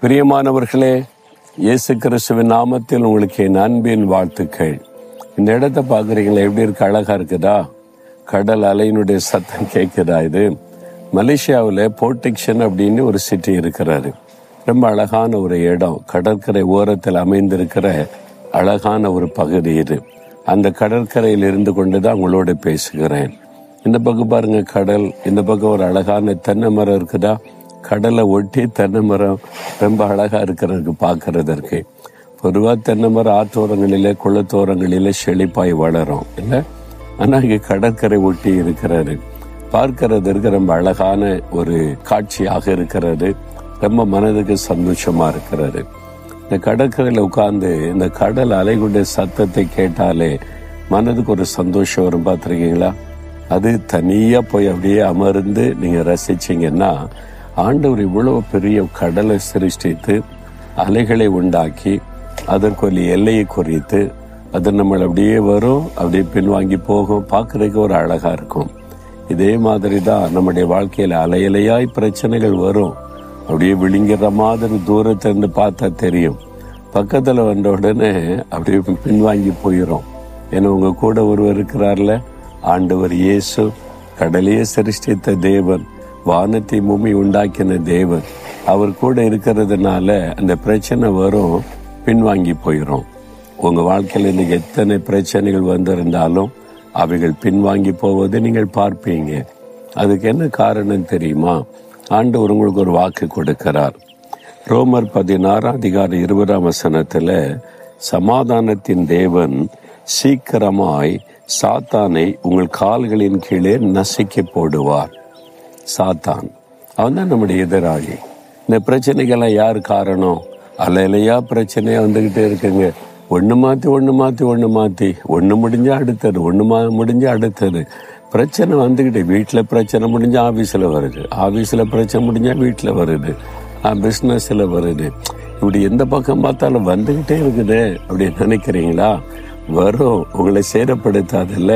பிரியமானவர்களே, இயேசு கிறிஸ்துவின் நாமத்தில் உங்களுக்கு என் அன்பின் வாழ்த்துக்கள். இந்த இடத்த பார்க்குறீங்களா? எப்படி இருக்கு? அழகா இருக்குதா? கடல் அலையினுடைய சத்தம் கேட்குதா? இது மலேசியாவில் போர்டிக்ஷன் அப்படின்னு ஒரு சிட்டி இருக்கிறாரு. ரொம்ப அழகான ஒரு இடம், கடற்கரை ஓரத்தில் அமைந்திருக்கிற அழகான ஒரு பகுதி இது. அந்த கடற்கரையில் இருந்து கொண்டு தான் உங்களோட பேசுகிறேன். இந்த பக்கம் பாருங்க கடல், இந்த பக்கம் ஒரு அழகான தென்னை மரம் இருக்குதா? கடலை ஒட்டி தென்னை மரம் ரொம்ப அழகா இருக்கிறதுக்கு பார்க்கறதற்கு. பொதுவாக தென்னை மரம் ஆற்றோரங்களிலே குளத்தோரங்களிலே செழிப்பாய் வளரும் இல்லை. ஆனால் இங்கே கடற்கரை ஒட்டி இருக்கிறது. பார்க்கறதற்கு ரொம்ப அழகான ஒரு காட்சியாக இருக்கிறது. ரொம்ப மனதுக்கு சந்தோஷமா இருக்கிறது. இந்த கடற்கரையில் உட்கார்ந்து இந்த கடல் அலைகளுடைய சத்தத்தை கேட்டாலே மனதுக்கு ஒரு சந்தோஷம் வரும். பார்த்துருக்கீங்களா? அது தனியா போய் அப்படியே அமர்ந்து நீங்க ரசிச்சீங்கன்னா, ஆண்டவர் இவ்வளவு பெரிய கடலை சிருஷ்டித்து அலைகளை உண்டாக்கி அதற்கு ஒரு எல்லையை குறித்து அது நம்மளை அப்படியே வரும், அப்படியே பின்வாங்கி போகும். பார்க்கறதுக்கு ஒரு அழகா இருக்கும். இதே மாதிரி தான் நம்முடைய வாழ்க்கையில அலையலையாய் பிரச்சனைகள் வரும். அப்படியே விழுங்கிற மாதிரி தூரத்திலிருந்து பார்த்தா தெரியும். பக்கத்துல வந்த உடனே அப்படியே பின்வாங்கி போயிடும். ஏன்னா உங்க கூட ஒருவர் இருக்கிறார்ல, ஆண்டவர் இயேசு, கடலையே சிருஷ்டித்த தேவன், வானத்தை பூமி உண்டாக்கின தேவன். அவர் கூட இருக்கிறதுனால அந்த பிரச்சனை வரும், பின்வாங்கி போயிடும். உங்க வாழ்க்கையில் இன்னைக்கு எத்தனை பிரச்சனைகள் வந்திருந்தாலும் அவைகள் பின்வாங்கி போவதை நீங்கள் பார்ப்பீங்க. அதுக்கு என்ன காரணம் தெரியுமா? ஆண்டவர் உங்களுக்கு ஒரு வாக்கு கொடுக்கிறார். ரோமர் 16:20 சமாதானத்தின் தேவன் சீக்கிரமாய் சாத்தானை உங்கள் கால்களின் கீழே நசுக்கி போடுவார். சாத்தான் அவன் தான் நம்முடைய எதிராளி. இந்த பிரச்சனைகள்லாம் யார் காரணம்? அலையிலையா பிரச்சனையா வந்துகிட்டே இருக்குங்க. ஒன்று மாற்றி ஒன்று முடிஞ்சா அடுத்தது, முடிஞ்சா அடுத்தது பிரச்சனை வந்துக்கிட்டு. வீட்டில் பிரச்சனை முடிஞ்சா ஆஃபீஸில் வருது, ஆஃபீஸில் பிரச்சனை முடிஞ்சா வீட்டில் வருது, பிஸ்னஸில் வருது. இப்படி எந்த பக்கம் பார்த்தாலும் வந்துக்கிட்டே இருக்குது. அப்படி நினைக்கிறீங்களா? வரும், உங்களை சேதப்படுத்தாதில்ல.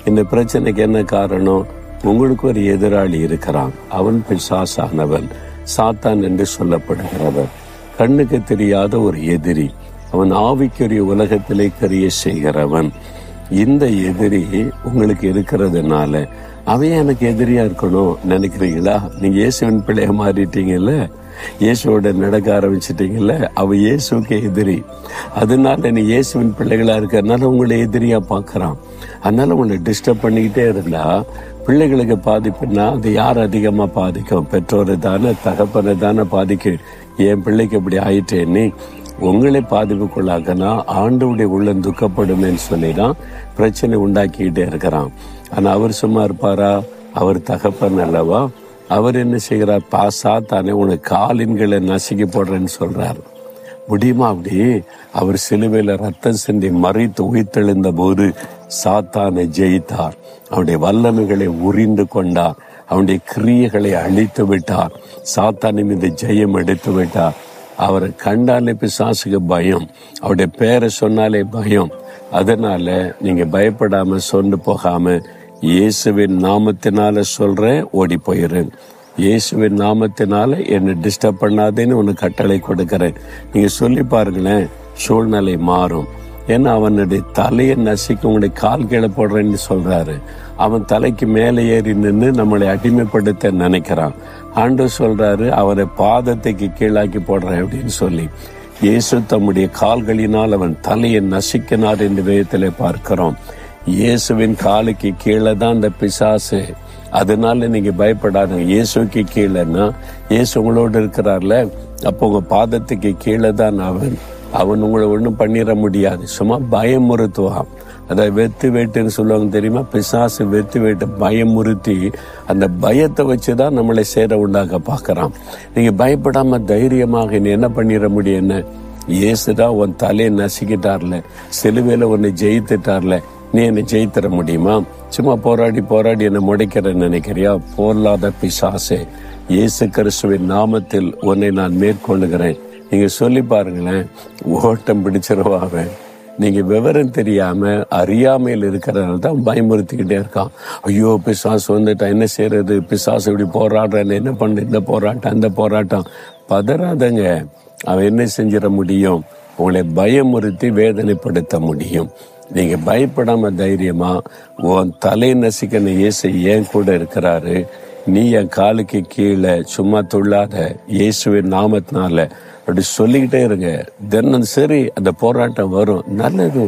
இந்த பிரச்சனைக்கு என்ன காரணம்? உங்களுக்கு ஒரு எதிராளி இருக்கிறான். அவன் பிசாசானவன், சாத்தான் என்று சொல்லப்படுகிறவன், கண்ணுக்கு தெரியாத ஒரு எதிரி. அவன் ஆவிக்குரிய உலகத்திலே கரிய செய்கிறவன். இந்த எதிரி உங்களுக்கு இருக்கிறதுனால அவன் எனக்கு எதிரியா இருக்கணும் நினைக்கிறீங்களா? நீங்க இயேசுவின் பிள்ளைய மாறிட்டீங்கல்ல, இயேசுவோட நடக்க ஆரம்பிச்சிட்டீங்கல்ல, அவ இயேசுக்கு எதிரி. அதனால நீ இயேசுவின் பிள்ளைகளா இருக்கிறதுனால உங்களை எதிரியா பார்க்கறான். அதனால உங்களை டிஸ்டர்ப் பண்ணிக்கிட்டே இருந்தா பிள்ளைகளுக்கு பாதிப்புன்னா அது யார் அதிகமா பாதிக்கும்? பெற்றோரை தானே, தகப்பனை தானே பாதிக்கும். என் பிள்ளைக்கு இப்படி ஆயிட்டேன்னு உங்களை பாதிப்புக்குள்ளாக்கனா ஆண்டவுடைய உள்ள துக்கப்படுமேன்னு சொல்லிதான் பிரச்சனை உண்டாக்கிக்கிட்டே இருக்கிறான். ஆனா அவர் சும்மா இருப்பாரா? அவர் தகப்பன் அல்லவா? அவர் என்ன செய்கிறார்? சாத்தானே உனக்கு காலின்களை நசுக்கி போடுறேன்னு சொல்றார். முடியுமா அப்படி? அவர் சிலுவையில ரத்தம் சிந்தி மறித்து உயிர்த்தெழுந்த போது சாத்தானை ஜெயித்தார். அவனுடைய வல்லமைகளை உரிந்து கொண்டார். அவனுடைய கிரியைகளை அழித்து விட்டார். சாத்தானை மீது ஜெயம் எடுத்து விட்டார். அவரை கண்டாலே பிசாசுக்கு பயம், அவருடைய பேரை சொன்னாலே பயம். அதனால நீங்க பயப்படாம சொண்டு போகாம இயேசுவின் நாமத்தினால சொல்றேன், ஓடி போயிரு. இயேசுவின் நாமத்தினால என்னை டிஸ்டர்ப் பண்ணாதேன்னு உனக்கு கட்டளை கொடுக்கிறேன். நீங்க சொல்லி பாருங்களேன், சூழ்நிலை மாறும். ஏன்னா அவனுடைய தலையை நசுக்கி உங்களுடைய கால் கீழே போடுறேன்னு சொல்றாரு. அவன் தலைக்கு மேலே ஏறி நின்று நம்மளை அடிமைப்படுத்த நினைக்கிறான். ஆண்டவர் சொல்றாரு, அவரை பாதத்தைக்கு கீழாக்கி போடுறேன் அப்படின்னு சொல்லி. இயேசு தம்முடைய கால்களினால் அவன் தலையை நசுக்கினார் என்று வேதத்திலே பார்க்கிறோம். இயேசுவின் காலுக்கு கீழே தான் இந்த பிசாசு. அதனால நீங்க பயப்படாதுங்க. இயேசுக்கு கீழேன்னா இயேசு உங்களோடு இருக்கிறார்ல, அப்போ உங்க பாதத்துக்கு கீழே தான் அவன் உங்களை ஒன்றும் பண்ணிட முடியாது. சும்மா பயமுறுத்துவான். அதாவது வெத்து வேட்டுன்னு சொல்லுவாங்க தெரியுமா? பிசாசு வெத்து வேட்டு பயமுறுத்தி அந்த பயத்தை வச்சுதான் நம்மளை சேர உண்டாக்க பார்க்கறான். நீங்க பயப்படாம தைரியமாக நீ என்ன பண்ணிட முடியும்? என்ன? இயேசுதான் உன் தலையை நசுக்கிட்டார்ல, சிலுவையில உன்னை ஜெயித்துட்டார்ல, நீ என்னை ஜெயித்தர முடியுமா? சும்மா போராடி என்னை முடைக்கிற நினைக்கிறியா? போராத பிசாசே, இயேசு கிறிஸ்துவின் நாமத்தில் உன்னை நான் மேற்கொள்ளுகிறேன். நீங்க சொல்லி பாருங்களேன், ஓட்டம் பிடிச்சிருவாங்க. நீங்க விவரம் தெரியாம அறியாமையில் இருக்கிறதுனால தான் பயமுறுத்திக்கிட்டே இருக்கான். ஐயோ பிசாசு வந்துட்டா என்ன செய்யறது? பிசாசு இப்படி போராடுறேன், என்ன பண்ண? இந்த போராட்டம் அந்த போராட்டம். பதறாதங்க. அவன் என்ன செஞ்சிட முடியும்? உங்களை பயமுறுத்தி வேதனைப்படுத்த முடியும். நீங்க பயப்படாம தைரியமா, உன் தலை நசிக்கன இயேசு ஏன் கூட இருக்கிறாரு, நீ என் காலுக்கு கீழே சும்மா துள்ளாத, இயேசுவின் நாமத்தினால அப்படி சொல்லிக்கிட்டே இருங்க. தினம் சரி அந்த போராட்டம் வரும், நல்லது.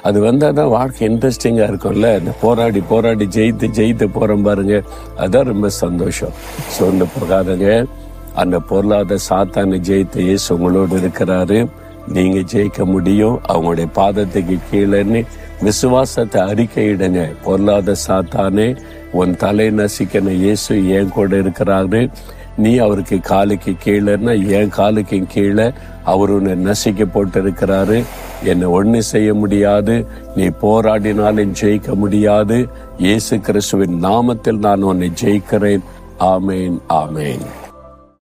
அது வந்தாதான் வாழ்க்கை இன்ட்ரெஸ்டிங்கா இருக்கும்ல. இந்த போராடி போராடி ஜெயித்து போறோம் பாருங்க, அதான் ரொம்ப சந்தோஷம். சொன்ன போகாதங்க. அந்த பொருளாத சாத்தானை ஜெயித்த இயேசு உங்களோடு இருக்கிறாரு. நீங்க ஜெயிக்க முடியும். அவங்களுடைய பாதத்துக்கு கீழே விசுவாசத்தை அறிக்கையிடுங்க. பொருளாத சாத்தானே, உன் தலை நசிக்கன இயேசு என் கூட இருக்கிறாரு. நீ அவருக்கு காலுக்கு கீழேன்னா என் காலுக்கு கீழே அவர் உன்னை நசிக்க போட்டு இருக்கிறாரு. என்னை ஒண்ணு செய்ய முடியாது, நீ போராடினாலும் ஜெயிக்க முடியாது. இயேசு கிறிஸ்துவின் நாமத்தில் நான் உன்னை ஜெயிக்கிறேன். ஆமேன், ஆமேன்.